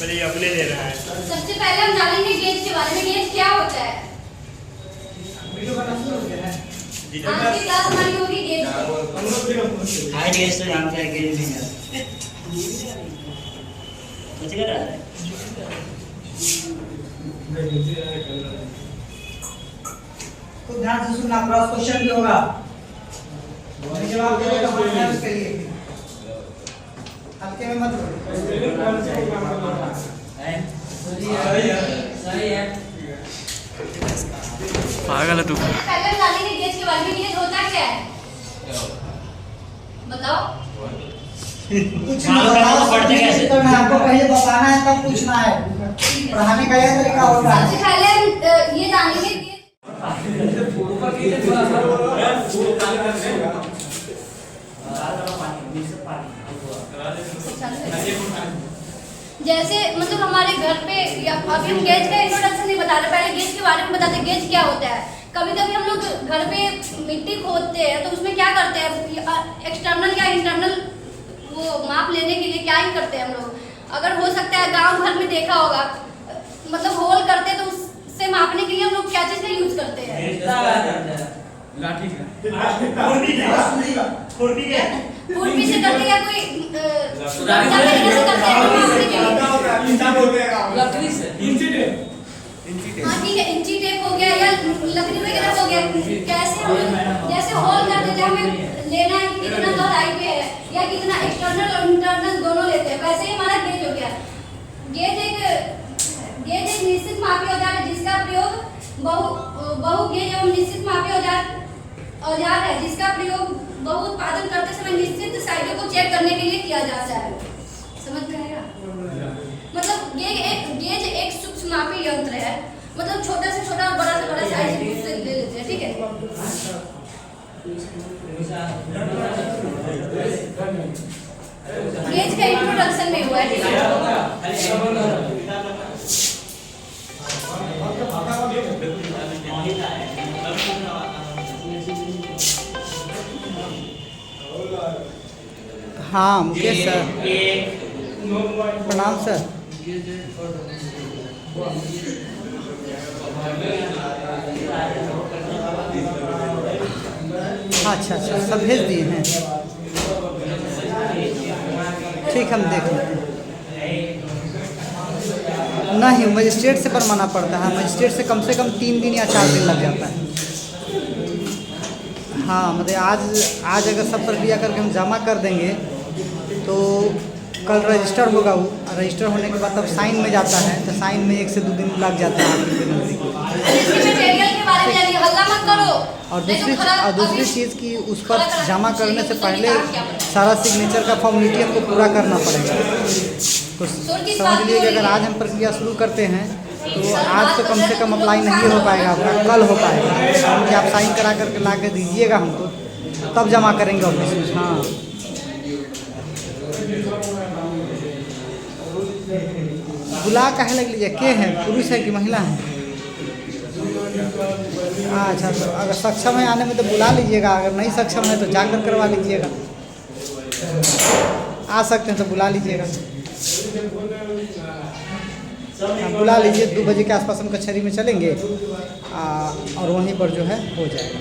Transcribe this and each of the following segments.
पहले अपने ले रहा है। सबसे पहले हम जानेंगे गेज के बारे में। गेज क्या होता है? आज की क्लास हमारी होगी गेज की। हाई गेज तो जानते हैं, गेज नहीं जानते। कुछ कर रहा है? तो ध्यान से सुनना, क्रॉस क्वेश्चन भी होगा, जवाब देने का मन है उसके लिए हल्के में मत पागल है तू। पहले हम जानेंगे गेज के बारे में। गेज होता क्या है बताओ? पढ़ते कैसे? आपको पहले बताना है तब पूछना है, पढ़ाने का यह तरीका होता है। सबसे पहले हम ये जानेंगे कि जैसे मतलब हमारे घर पे या अभी हम गेज का इंट्रोडक्शन नहीं बता रहे, पहले गेज के बारे में बताते हैं गेज क्या होता है। कभी कभी हम लोग घर पे मिट्टी खोदते हैं तो उसमें क्या करते हैं, एक्सटर्नल या इंटरनल वो माप लेने के लिए क्या ही करते हैं हम लोग। अगर हो सकता है गांव घर में देखा होगा, मतलब होल करते हैं तो उससे मापने के लिए हम लोग क्या चीज का यूज करते हैं? लाठी खुरपी से करते या कोई तरीके से करते हैं मापने के लिए। लकड़ी से हाँ ठीक है, इंची टेप हो गया या लकड़ी वगैरह हो गया। कैसे हम जैसे होल कर देते हैं, हमें लेना है कि कितना गहराई पे है या कितना एक्सटर्नल और इंटरनल दोनों लेते हैं, वैसे ही हमारा गेज हो गया। गेज एक निश्चित मापी औजार है जिसका प्रयोग बहु गेज एवं निश्चित मापी औजार है जिसका प्रयोग बहु उत्पादन करते समय निश्चित साइजों को चेक करने के लिए किया जाता है। समझ में आएगा? मतलब गेज एक सूक्ष्म मापी यंत्र है, मतलब छोटा से छोटा और बड़ा से बड़ा साइज उससे ले लेते हैं, ठीक है। गेज का इंट्रोडक्शन में हुआ है, ठीक है। हाँ मुकेश सर, प्रणाम सर। अच्छा अच्छा, सब भेज दिए हैं, ठीक हम देख लेते हैं। नहीं, मजिस्ट्रेट से बनवाना पड़ता है, मजिस्ट्रेट से कम 3 दिन या 4 दिन लग जाता है। हाँ मतलब आज अगर सब प्रक्रिया करके हम जमा कर देंगे तो कल रजिस्टर होगा, वो रजिस्टर होने के बाद तब साइन में जाता है, तो साइन में 1 से 2 दिन लग जाता है। और दूसरी चीज़ कि उस पर जमा करने से पहले सारा सिग्नेचर का फॉर्मेलिटी हमको पूरा करना पड़ेगा। तो समझ लीजिए कि अगर आज हम प्रक्रिया शुरू करते हैं तो आज तो कम से कम अप्लाई नहीं हो पाएगा आपका, कल हो पाएगा, क्योंकि आप साइन करा करके ला के दीजिएगा हमको, तब जमा करेंगे ऑफिस में। हाँ बुला काहे लग लीजिए, के हैं, पुरुष है कि महिला है? अच्छा, तो अगर सक्षम है आने में तो बुला लीजिएगा, अगर नहीं सक्षम है तो जाकर करवा लीजिएगा। आ सकते हैं तो बुला लीजिएगा, बुला लीजिए। 2 बजे के आसपास हम कचहरी में चलेंगे और वहीं पर जो है हो जाएगा।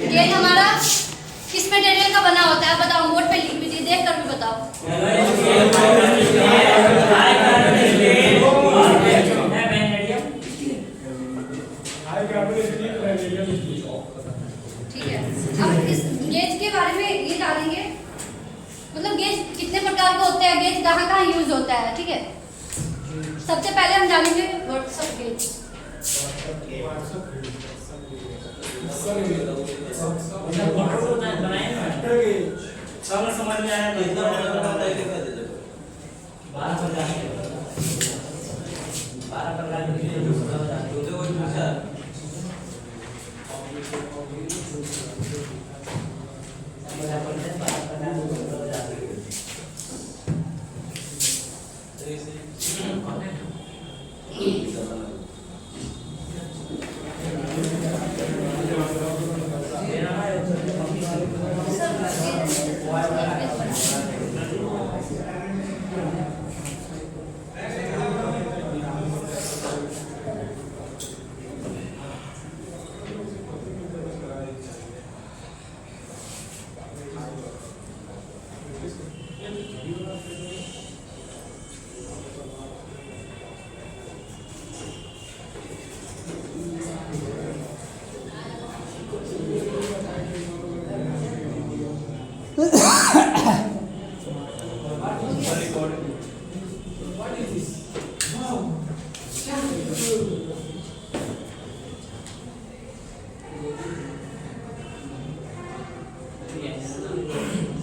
ये हमारा किस मटेरियल का बना होता है बताओ, बोर्ड पे लिख दीजिए, देख कर भी बताओ। ठीक है, अब इस गेज के बारे में ये जानेंगे, मतलब गेज कितने प्रकार के होते हैं, गेज कहाँ कहाँ यूज होता है, ठीक है। सबसे पहले हम जानेंगे व्हाट्सएप गेज। समझ में आया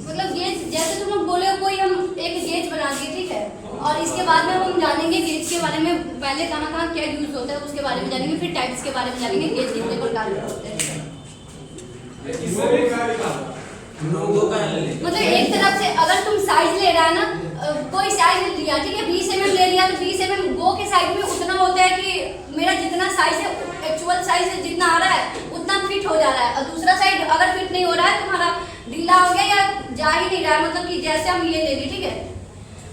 मतलब गेज जैसे तुम लोग बोले हो, कोई हम एक गेज बना दिए, ठीक है, और इसके बाद में हम जानेंगे गेज के बारे में, पहले कहाँ कहाँ क्या यूज होता है उसके बारे में जानेंगे, फिर टाइप्स के बारे में जानेंगे, गेज कितने प्रकार के होते हैं। मतलब एक तरफ से अगर तुम साइज ले रहा है ना, कोई साइज लिया, ठीक है, 20 mm ले लिया, तो 20 mm गो के साइज में उतना होता है कि मेरा जितना साइज है, एक्चुअल साइज जितना आ रहा है उतना फिट हो जा रहा है, और दूसरा साइड अगर फिट नहीं हो रहा है, तुम्हारा ढीला हो गया या जा ही नहीं रहा है, मतलब कि जैसे हम ये ले ली, ठीक है,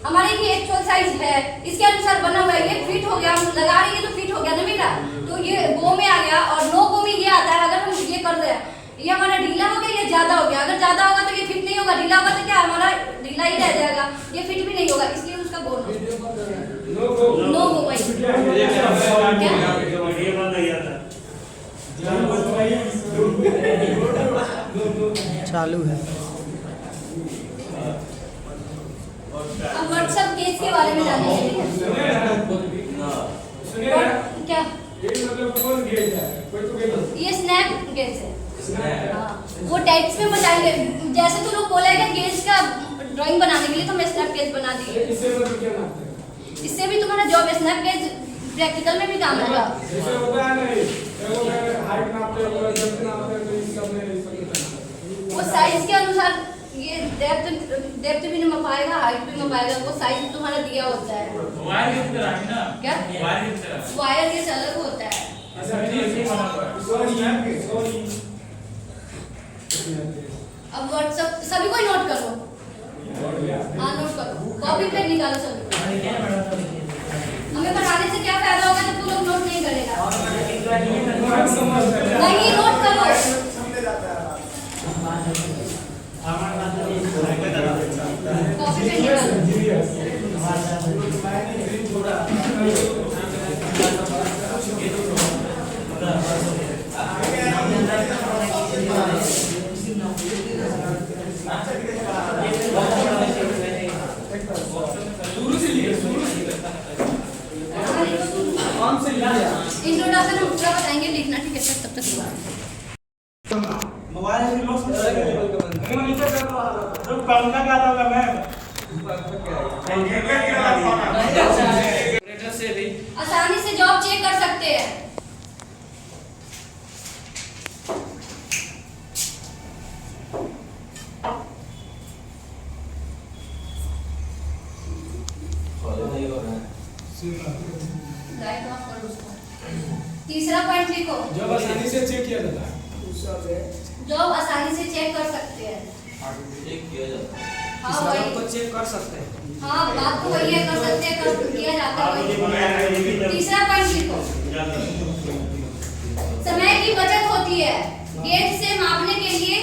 हमारे ये एक्चुअल साइज है, इसके अनुसार बना हुआ है, ये फिट हो गया, हम लगा रही है तो फिट हो गया ना मेरा, तो ये गो में आ गया, और नो गो में ये आता है, अगर हम ये कर रहे हैं, ये हमारा ढीला हो गया या ज्यादा हो गया, अगर ज्यादा होगा तो ये फिट नहीं होगा, ढीला होगा तो क्या हमारा ढीला ही रह जाएगा, ये फिट भी नहीं होगा, इसलिए उसका गो नो गो भाई चालू है। अब व्हाट्सएप गेज के बारे में जानेंगे, क्या ये स्नैप गेज है। हाँ, वो टाइप्स में बताएंगे, जैसे तू लोग बोलेगा गेज का ड्राइंग बनाने के लिए तो मैं स्नैप गेज बना दी, इससे भी तुम्हारा जॉब है, स्नैप गेज प्रैक्टिकल में भी काम आएगा। वो साइज के अनुसार ये डेप्थ भी मपाएगा, हाइट भी मपाएगा, वो साइज तुम्हारा दिया होता है। वायर की तरह है ना, क्या वायर की तरह, वायर गेज अलग होता है। अब व्हाट्सएप सभी को नोट करो, हाँ नोट करो, कॉपी पे निकालो सभी। हमें पढ़ाने से क्या फायदा होगा जब तू लोग नोट नहीं करेगा? नहीं नोट करो। कॉपी पे निकालो। इंट्रोडक्शन हम पूरा बताएंगे, लिखना ठीक है सर, तब तक मोबाइल में लोग नीचे कर दो, पंखा क्या होगा मैम, आसानी से जॉब चेक कर सकते हैं। लाइट ऑफ करो उसको। तीसरा पॉइंट लिखो, जॉब आसानी से चेक किया जाता है, जॉब आसानी से चेक कर सकते हैं। हाँ वही को चेक कर सकते हैं। हाँ बात तो वही है, कर सकते हैं, कर किया जाता है वही। तीसरा पॉइंट लिखो, समय की बचत होती है। गेज से मापने के लिए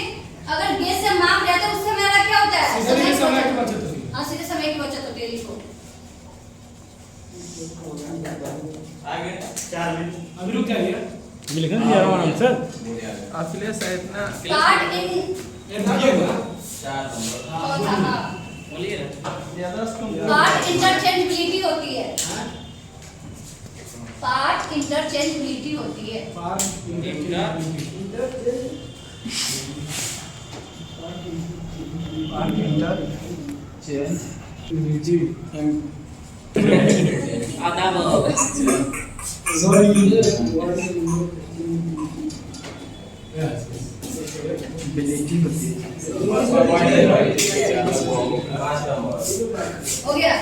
अगर गेज से माप रहे तो उससे हमारा क्या होता है? समय की बचत होती है। हाँ सीधे समय की बचत होती है, लिखो। आगे 4 मिनट अभी रुक जाइए, ये लिखना नहीं आ रहा हूं सर, अखिलेश है इतना पार्ट इन ये देखिएगा 4 नंबर हाँ बोलिए ना, पार्ट इंटरचेंजेबिलिटी होती है। पार्ट इंटरचेंजेबिलिटी होती है। आदाब हो गया।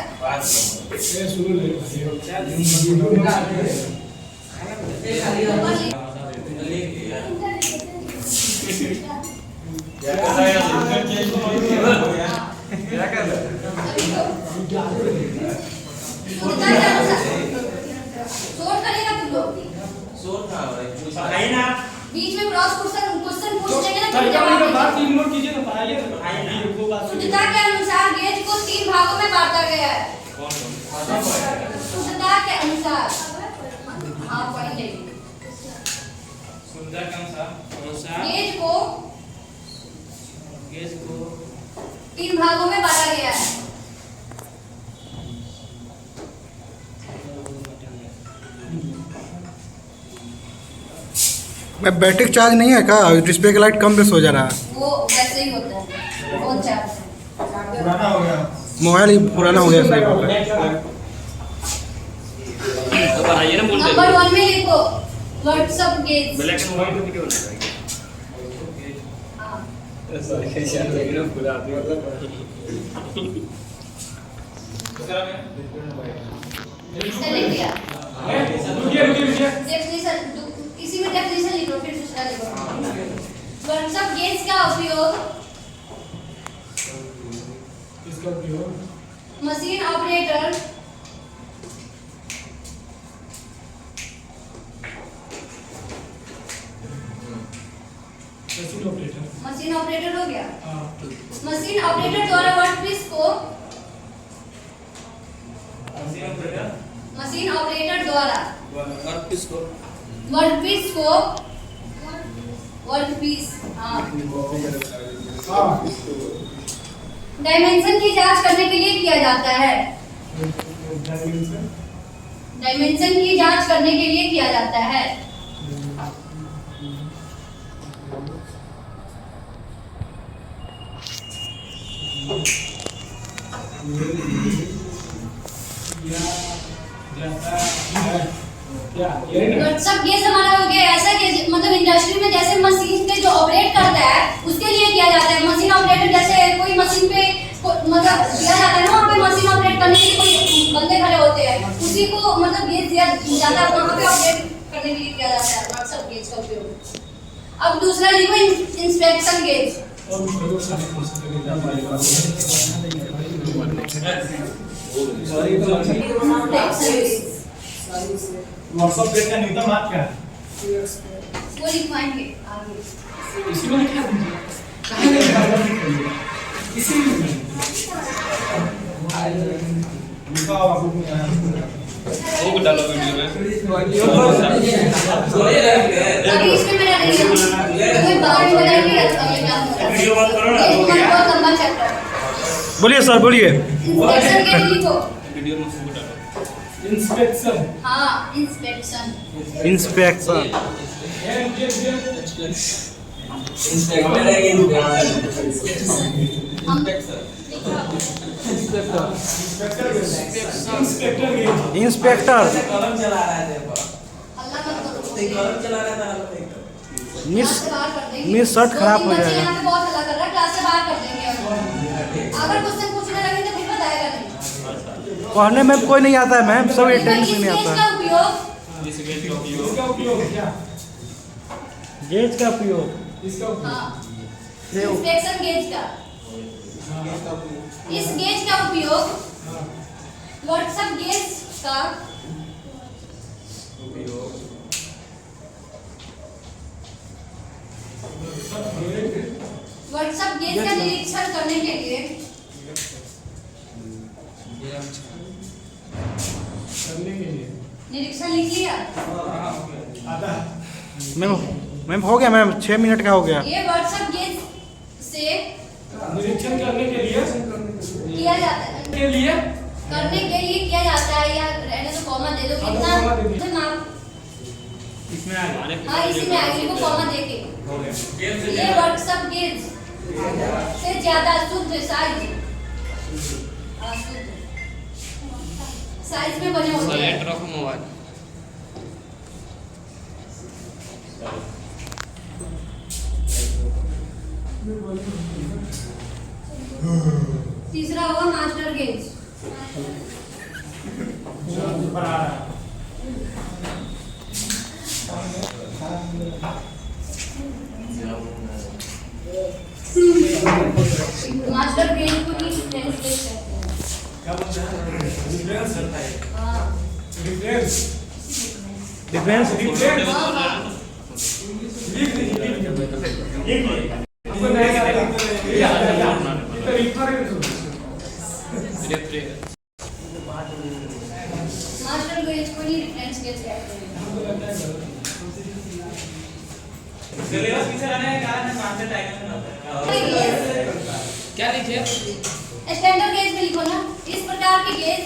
शोर करेगा तुम लोग, आइए ना, बीच में क्रॉस क्वेश्चन पूछ लेंगे ना, सर फिर क्या जवाब मतलब बात देना। नोट कीजिए ना, पढ़ाइए। शुद्धता के अनुसार गेज को 3 भागों में बांटा गया है। शुद्धता के अनुसार, हाँ पढ़ लेंगे। सुंदर अनुसार गेज को 3 भागों में बांटा गया है। मैं बैटरी चार्ज नहीं है क्या? डिस्प्ले का लाइट कम बेस हो जा रहा है। वो वैसे ही होता है, फोन चार्ज है। पुराना हो गया। मोबाइल ही पुराना हो गया सही बात है। तो बनाइए ना बोल नंबर 1 में लिखो WhatsApp gauge. Black and white video बनाएगा। हाँ। इसने लिख दिया। रुकिए। डेफिनेशन इसी में डेफिनेशन लिखो, फिर दूसरा लिखो। व्हाट्सएप गेज का उपयोग इसका उपयोग मशीन ऑपरेटर मशीन ऑपरेटर हो गया। मशीन ऑपरेटर द्वारा वर्कपीस को मशीन ऑपरेटर द्वारा वर्कपीस डायमेंशन की जांच करने के लिए किया जाता है। डायमेंशन की जांच करने के लिए किया जाता है। व्हाट्सएप गेज हमारा हो गया ऐसा गेज, मतलब इंडस्ट्री में जैसे मशीन पे जो ऑपरेट करता है उसके लिए किया जाता है। मशीन ऑपरेटर जैसे कोई मशीन पे मतलब दिया जाता है ना, वहाँ पे मशीन ऑपरेट करने के लिए कोई बंदे खड़े होते हैं, उसी को मतलब गेज दिया जाता है, वहाँ पे ऑपरेट करने के लिए किया जाता है व्हाट्सएप गेज का उपयोग। अब दूसरा लिखो इंस्पेक्शन गेज। व्हाट्सएप गेज का न्यूनतम माप क्या है? वो लिखवाएंगे आगे। इसी में लिखा दीजिए। कहाँ लिखा है? इसी में लिखा हुआ बुक में है। वो डालो वीडियो में। अभी इसमें मेरा नहीं है, कोई बाहर में बताएंगे अगले क्लास में। वीडियो बंद करो ना। ये तुम्हारा बहुत लंबा चैप्टर। बोलिए सर बोलिए। इंस्पेक्शन गेज लिखो। वीडियो में फोटो डालो। इंस्पेक्शन। हाँ इंस्पेक्शन। इंस्पेक्शन इंस्पेक्टर कलम चला रहा है देखो। अल्लाह मत करो। कलम चला रहा था। मिस क्लास से बाहर कर देंगे। मिस शर्ट खराब हो बच्चे जाएगा। यहाँ पे बहुत हल्ला कर रहा है, क्लास से बाहर कर देंगे। अगर क्वेश्चन पूछने लगे तो फिर बताएगा नहीं। पढ़ने में कोई नहीं आता है मैम, सब इस अटेंडेंस में नहीं गेज आता का है। उपयोग इसका उपयोग क्या? गेज का उपयोग इसका उपयोग हाँ इंस्पेक्शन गेज का। इस गेज का उपयोग व्हाट्सएप गेज का व्हाट्सएप गेज का निरीक्षण करने के लिए निरीक्षण लिख लिया। आता है। मैम हो गया मैम, 6 मिनट का हो गया। ये व्हाट्सएप गेज से निरीक्षण करने के लिए किया जाता है, करने के लिए किया जाता है। या रहने तो कॉमा दे दो कितना कॉमा दे दीजिए। नाम। इसमें आ गया। हाँ इसी में आगे को कॉमा देके ये व्हाट्सएप गेज से ज्यादा शुद्ध साइज में बने होते हैं। रखो मोबाइल। तीसरा होगा मास्टर गेज। ऊपर आ रहा है। मास्टर गेज को ही डिफरेंस गेज कहते हैं। क्या बोलते हैं? डिफरेंस होता है। हाँ डिफरेंस डिफरेंस हाँ हाँ लिख लीजिए। आपको नहीं आता है। ये तो रिफरेंस मास्टर गेज को ही डिफरेंस गेज कहते हैं। सिलेबस पीछे रहने के कारण मास्टर डायग्राम में होता है। क्या लिखे? स्टैंडर्ड गेज में लिखो ना। इस प्रकार के गेज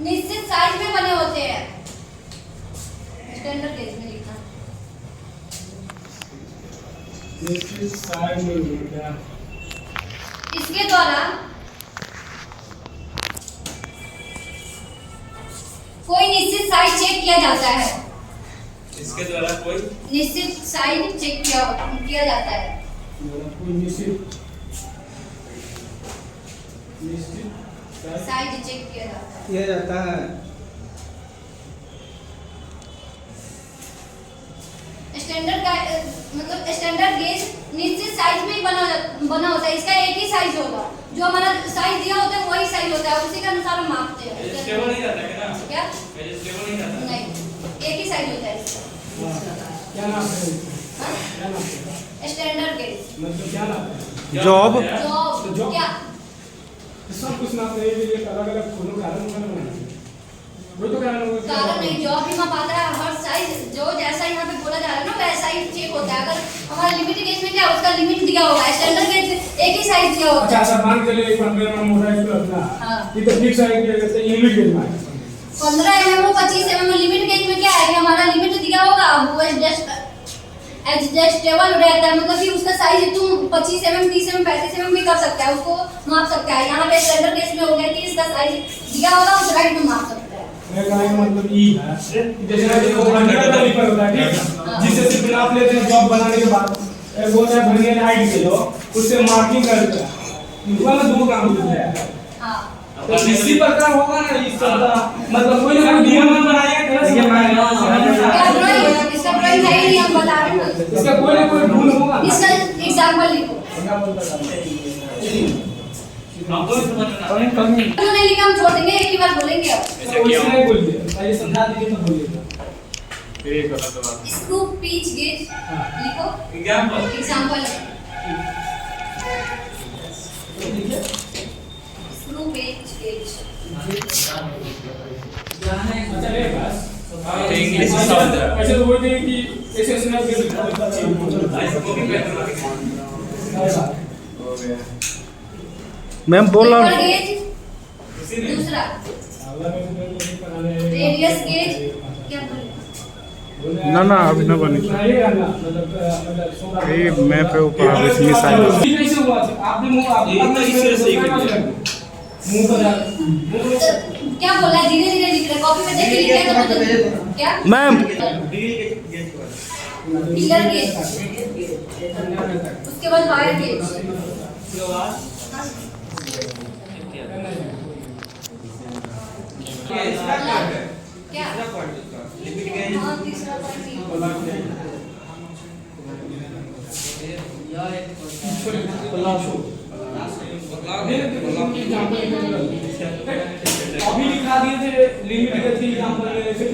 निश्चित साइज में बने होते हैं। स्टैंडर्ड गेज में लिखना। इसके द्वारा कोई निश्चित साइज चेक किया जाता है। इसके द्वारा कोई निश्चित साइज चेक किया जाता है। साइज चेक किया जाता है। स्टैंडर्ड का मतलब स्टैंडर्ड गेज निश्चित साइज में ही बना होता है। इसका एक ही साइज होगा, जो हमारा साइज दिया होता है वही साइज होता है, उसी के अनुसार हम मापते हैं। स्टेबल नहीं रहता क्या? क्या स्टेबल नहीं रहता? नहीं, एक ही साइज होता है इसका। क्या नाम है? स्टैंडर्ड गेज मतलब क्या नाम है? जॉब जॉब क्या सब कुछ नाम है, ये अलग अलग कोनो कारण बनाना वो तो कारण होगा। कारण नहीं, जॉब भी माप आता है। हर साइज जो जैसा यहाँ पे बोला जा रहा है ना वैसा ही चेक होता है। अगर हमारा लिमिट गेज में क्या उसका लिमिट दिया होगा, स्टैंडर्ड गेज एक ही साइज दिया होता अच्छा है। अच्छा, मान के चलिए 15 mm मोटा है अपना, हाँ। ये तो फिक्स है कि जैसे लिमिट गेज में 15 mm और 25 mm लिमिट गेज में क्या है कि हमारा लिमिट दिया होगा, वो एडजस्टेबल रहता है। मतलब कि उसका साइज तुम 25 mm 30 mm 35 mm भी कर सकता है, उसको माप सकता है। यहाँ पे स्टैंडर्ड गेज में हो गया कि इसका साइज दिया होगा, उस राइट में माप सकता है। मेरा कहने का मतलब ये है जैसे वो भरनिया का तरीका होता है, ठीक है, जिससे सिर्फ नाप लेते हैं जॉब बनाने के बाद बोलते हैं भरनिया ने हाइट दे दो, उससे मार्किंग करते हैं। इनका ना दो काम होता है। हाँ तो इसी प्रकार होगा ना इस सब का मतलब कोई ना कोई नियम बनाएगा क्या ड्राइंग, इसका ड्राइंग है ही नहीं, हम बता रहे हैं। इसका कोई ना कोई रूल होगा। इसका एग्जांपल लिखो। जो नहीं लिखा हम छोड़ देंगे, एक ही बार बोलेंगे। अब ऐसा क्या नहीं बोलिए, पहले समझा दीजिए तो बोलिएगा। फिर ये गलत बात। स्क्रू पिच गेज लिखो, example example screw pitch gauge. अच्छा ये बस इंग्लिश में समझ रहा है। ऐसे तो बोलते हैं कि ऐसे स्नैप गेज मैम बोल रहा पेपर हूँ गेज दूसरा, रेडियस गेज क्या बोले? ना ना अभी ना बनी ये मैं पे ऊपर इसमें साइड कैसे हुआ आपने मुंह क्या बोला है? धीरे धीरे लिख रहे, कॉपी पे देख के लिखे तो क्या? मैम पिलर गेज, उसके बाद वायर गेज, क्या? हाँ, तीसरा पॉइंट अभी दिखा दिए थे लिमिट के 3 एग्जांपल में से